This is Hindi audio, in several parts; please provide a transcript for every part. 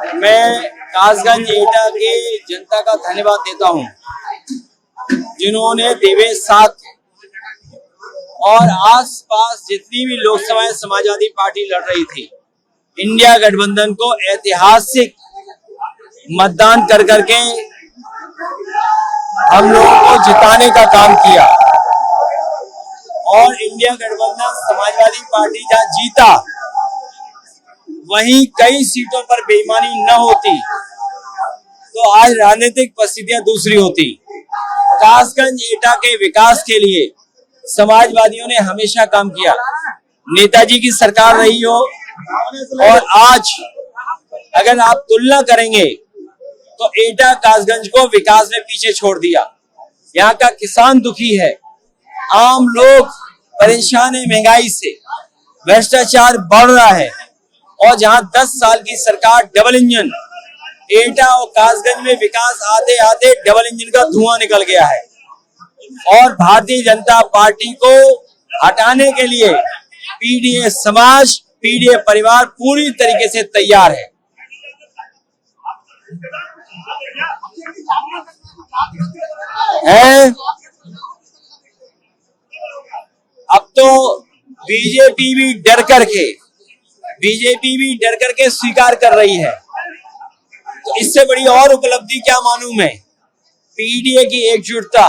मैं कासगंज एटा के जनता का धन्यवाद देता हूं, जिन्होंने देवेश साथ और आसपास जितनी भी लोकसभाएं समाजवादी पार्टी लड़ रही थी, इंडिया गठबंधन को ऐतिहासिक मतदान कर करके हम लोगों को जिताने का काम किया। और इंडिया गठबंधन समाजवादी पार्टी जहां जीता, वहीं कई सीटों पर बेईमानी न होती तो आज राजनीतिक परिस्थितियां दूसरी होती। कासगंज एटा के विकास के लिए समाजवादियों ने हमेशा काम किया। नेताजी की सरकार रही हो और आज अगर आप तुलना करेंगे तो एटा कासगंज को विकास में पीछे छोड़ दिया। यहाँ का किसान दुखी है, आम लोग परेशान है महंगाई से, भ्रष्टाचार बढ़ रहा है। और जहां 10 साल की सरकार डबल इंजन, एटा और कासगंज में विकास आते आते डबल इंजन का धुआं निकल गया है। और भारतीय जनता पार्टी को हटाने के लिए पीडीए समाज, पीडीए परिवार पूरी तरीके से तैयार है। अब तो बीजेपी भी डर करके स्वीकार कर रही है। तो इससे बड़ी और उपलब्धि क्या मालूम है? पीडीए की एकजुटता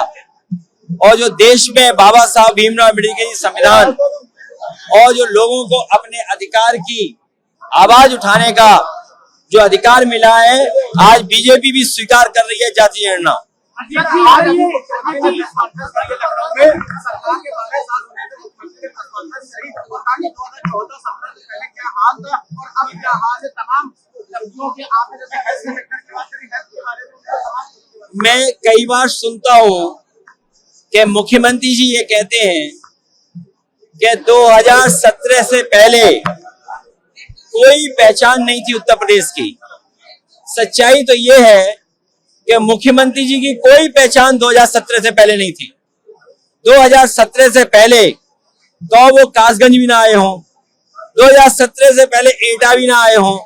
और जो देश में बाबा साहब भीमराव अम्बेडकर की संविधान और जो लोगों को अपने अधिकार की आवाज उठाने का जो अधिकार मिला है, आज बीजेपी भी स्वीकार कर रही है जाति गणना। मैं कई बार सुनता हूं कि मुख्यमंत्री जी ये कहते हैं कि 2017 से पहले कोई पहचान नहीं थी उत्तर प्रदेश की। सच्चाई तो ये है कि मुख्यमंत्री जी की कोई पहचान 2017 से पहले नहीं थी। 2017 से पहले तो वो कासगंज भी ना आए हों, 2017 से पहले एटा भी ना आए हों।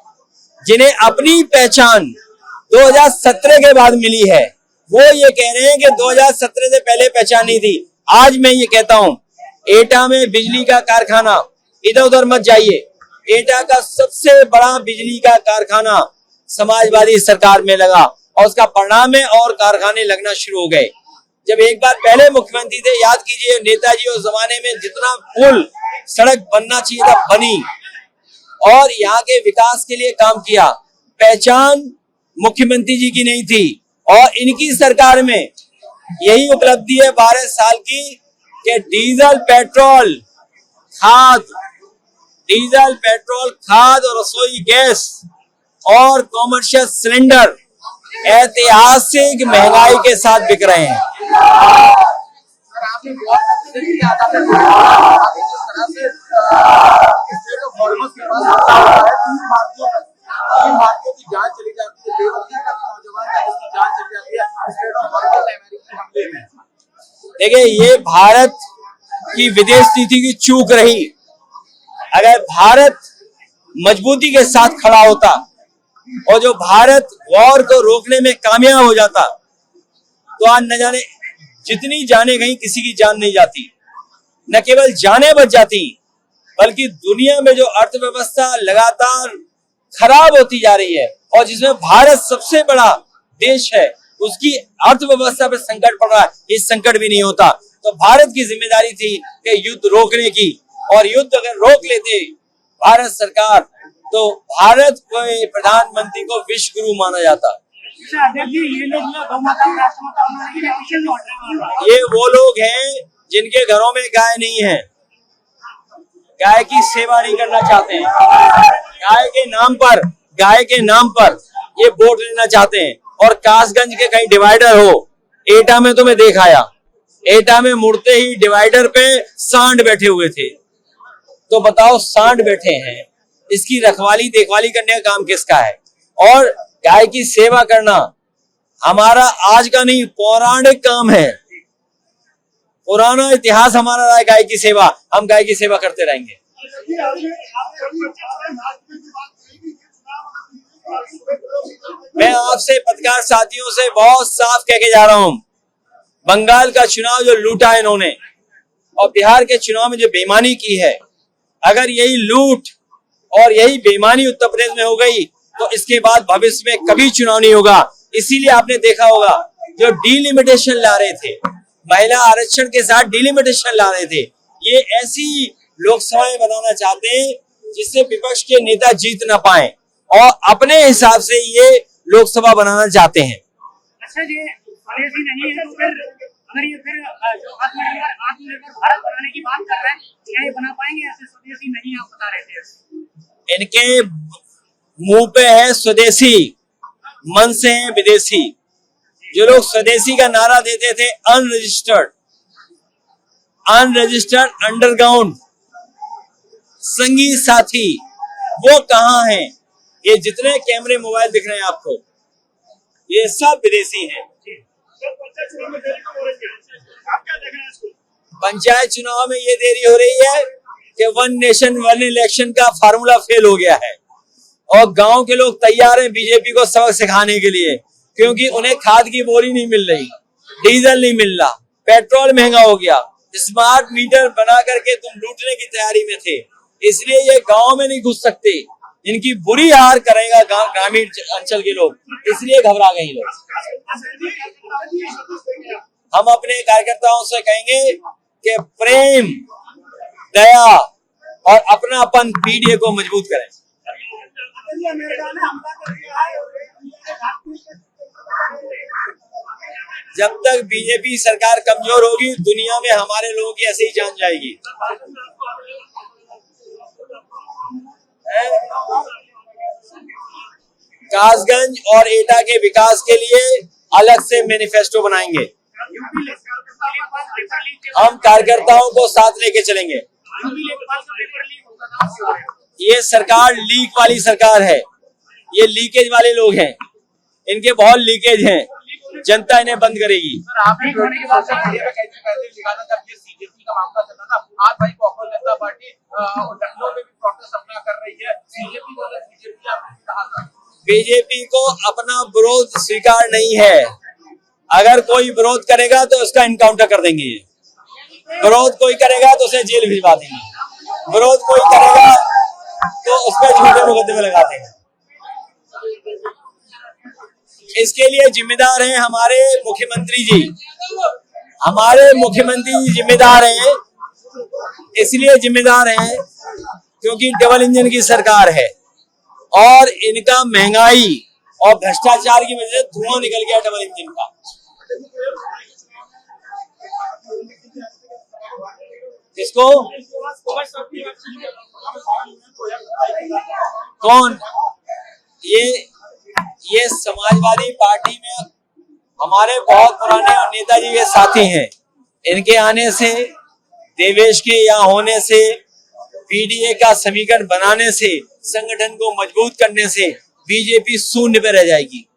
जिन्हें अपनी पहचान 2017 के बाद मिली है, वो ये कह रहे हैं कि 2017 से पहले पहचान नहीं थी। आज मैं ये कहता हूं, एटा में बिजली का कारखाना, इधर उधर मत जाइए, एटा का सबसे बड़ा बिजली का कारखाना समाजवादी सरकार में लगा और उसका परिणाम है और कारखाने लगना शुरू हो गए। जब एक बार पहले मुख्यमंत्री थे, याद कीजिए, नेताजी उस जमाने में जितना पुल सड़क बनना चाहिए था बनी और यहाँ के विकास के लिए काम किया। पहचान मुख्यमंत्री जी की नहीं थी और इनकी सरकार में यही उपलब्धि है 12 साल की कि डीजल पेट्रोल खाद और रसोई गैस और कॉमर्शियल सिलेंडर ऐतिहासिक महंगाई के साथ बिक रहे हैं। देखिए, ये भारत की विदेश नीति की चूक रही। अगर भारत मजबूती के साथ खड़ा होता और जो भारत वॉर को रोकने में कामयाब हो जाता, तो आज न जाने जितनी जाने गई किसी की जान नहीं जाती। न केवल जाने बच जाती, बल्कि दुनिया में जो अर्थव्यवस्था लगातार खराब होती जा रही है और जिसमें भारत सबसे बड़ा देश है, उसकी अर्थव्यवस्था पे संकट पड़ रहा है। ये संकट भी नहीं होता तो भारत की जिम्मेदारी थी कि युद्ध रोकने की, और युद्ध अगर रोक लेते भारत सरकार, तो भारत को प्रधानमंत्री को विश्व गुरु माना जाता। ये वो लोग हैं जिनके घरों में गाय नहीं है, गाय की सेवा नहीं करना चाहते हैं, गाय के नाम पर ये वोट लेना चाहते हैं। और कासगंज के कहीं डिवाइडर हो, एटा में तो मैं देख आया, एटा में मुड़ते ही डिवाइडर पे सांड बैठे हुए थे। तो बताओ, सांड बैठे हैं, इसकी रखवाली देखभाली करने का काम किसका है? और गाय की सेवा करना हमारा आज का नहीं, पौराणिक काम है। पुराना इतिहास हमारा रहा है गाय की सेवा, हम गाय की सेवा करते रहेंगे। मैं आपसे पत्रकार साथियों से बहुत साफ कह के जा रहा हूं, बंगाल का चुनाव जो लूटा है इन्होंने और बिहार के चुनाव में जो बेईमानी की है, अगर यही लूट और यही बेईमानी उत्तर प्रदेश में हो गई तो इसके बाद भविष्य में कभी चुनाव नहीं होगा। इसीलिए आपने देखा होगा जो डिलिमिटेशन ला रहे थे, महिला आरक्षण के साथ डिलिमिटेशन ला रहे थे, ये ऐसी लोकसभाएं बनाना चाहते हैं जिससे विपक्ष के नेता जीत ना पाए और अपने हिसाब से ये लोकसभा बनाना चाहते हैं। अच्छा जी, स्वदेशी नहीं है तो फिर अगर ये फिर जो आत्मनिर्भर भारत बनाने की बात कर रहे हैं, क्या ये बना पाएंगे? ऐसे स्वदेशी नहीं आप बता रहे थे। इनके मुंह पे है स्वदेशी, मन से है विदेशी। जो लोग स्वदेशी का नारा देते थे, अनरजिस्टर्ड अंडरग्राउंड संगी साथी, वो कहाँ हैं? ये जितने कैमरे मोबाइल दिख रहे हैं आपको, ये सब विदेशी हैं। पंचायत चुनाव में ये देरी हो रही है कि वन नेशन वन इलेक्शन का फार्मूला फेल हो गया है और गांव के लोग तैयार हैं बीजेपी को सबक सिखाने के लिए, क्योंकि उन्हें खाद की बोरी नहीं मिल रही, डीजल नहीं मिल रहा, पेट्रोल महंगा हो गया, स्मार्ट मीटर बना करके तुम लूटने की तैयारी में थे, इसलिए ये गांव में नहीं घुस सकते। इनकी बुरी हार करेगा ग्रामीण अंचल के लोग, इसलिए घबरा गए लोग। हम अपने कार्यकर्ताओं से कहेंगे कि प्रेम, दया और अपनापन पीडीए को मजबूत करें। जब तक बीजेपी सरकार कमजोर होगी, दुनिया में हमारे लोगों की ऐसे ही जान जाएगी। कासगंज और एटा के विकास के लिए अलग से मैनिफेस्टो बनाएंगे। हम कार्यकर्ताओं को साथ लेके चलेंगे। ये सरकार लीक वाली सरकार है, ये लीकेज वाले लोग हैं, इनके बहुत लीकेज हैं, जनता इन्हें बंद करेगी। बीजेपी को अपना विरोध स्वीकार नहीं है, अगर कोई विरोध करेगा तो उसका इनकाउंटर कर देंगे, विरोध कोई करेगा तो उसे जेल भिजवा देंगे, विरोध कोई करेगा तो उस पर झूठे मुकदमे लगा देंगे। इसके लिए जिम्मेदार हैं हमारे मुख्यमंत्री जी, हमारे मुख्यमंत्री जी जिम्मेदार हैं। इसलिए जिम्मेदार हैं क्योंकि डबल इंजन की सरकार है और इनका महंगाई और भ्रष्टाचार की वजह से धुआं निकल गया डबल इंजन का। किसको? कौन? ये समाजवादी पार्टी में हमारे बहुत पुराने और नेताजी के साथी हैं। इनके आने से, देवेश के यहाँ होने से, पीडीए का समीकरण बनाने से, संगठन को मजबूत करने से बीजेपी शून्य पे रह जाएगी।